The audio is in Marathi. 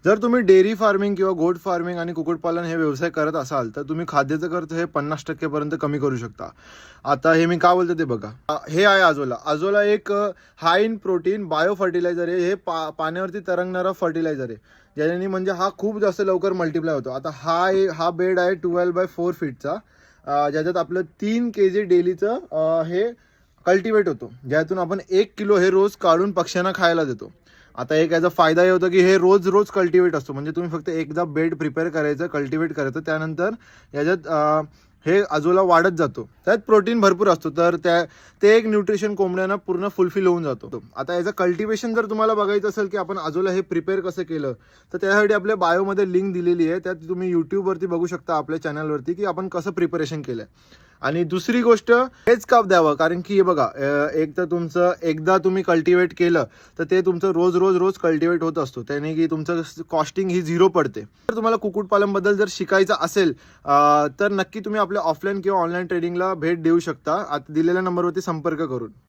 जर तुम्ही डेअरी फार्मिंग किंवा गोट फार्मिंग आणि कुक्कुटपालन हे व्यवसाय करत असाल तर तुम्ही खाद्याचं खर्च हे 50% पर्यंत कमी करू शकता. आता हे मी का बोलतो ते बघा. हे आहे अजोला. अजोला एक हाय इन प्रोटीन बायो फर्टिलायझर आहे. हे पाण्यावरती तरंगणारा फर्टिलायझर आहे, ज्याने म्हणजे हा खूप जास्त लवकर मल्टिप्लाय होतो. आता हा बेड आहे 12x4 फीटचा, ज्याच्यात आपलं 3 kg डेलीचं हे कल्टिवेट होतो, ज्यातून आपण 1 किलो हे रोज काढून पक्ष्यांना खायला देतो. आता एक याचा फायदा हे होतो की हे रोज रोज कल्टिवेट असतो, म्हणजे तुम्ही फक्त एकदा बेड प्रिपेअर करायचं, कल्टिवेट करायचं, त्यानंतर याच्यात हे अजूला वाढत जातो. त्यात प्रोटीन भरपूर असतो, तर ते एक न्यूट्रिशन कोंबड्यांना पूर्ण फुलफिल होऊन जातो. आता याचं कल्टिवेशन जर तुम्हाला बघायचं असेल की आपण अजूला हे प्रिपेअर कसं केलं, तर त्यासाठी आपल्या बायोमध्ये लिंक दिलेली आहे, त्यात तुम्ही यूट्यूबवरती बघू शकता आपल्या चॅनलवरती की आपण कसं प्रिपरेशन केलं. आणि दुसरी गोष्ट, हेच काप द्यावं, कारण की हे बघा, एक तर तुमचं एकदा तुम्ही कल्टिवेट केलं तर ते तुमचं रोज रोज रोज कल्टिवेट होत असतो, त्याने की तुमचं कॉस्टिंग ही 0 पडते. तर तुम्हाला कुक्कुटपालनबद्दल जर शिकायचं असेल तर नक्की तुम्ही आपल्या ऑफलाईन किंवा ऑनलाईन ट्रेडिंगला भेट देऊ शकता, आता दिलेल्या नंबरवरती संपर्क करून.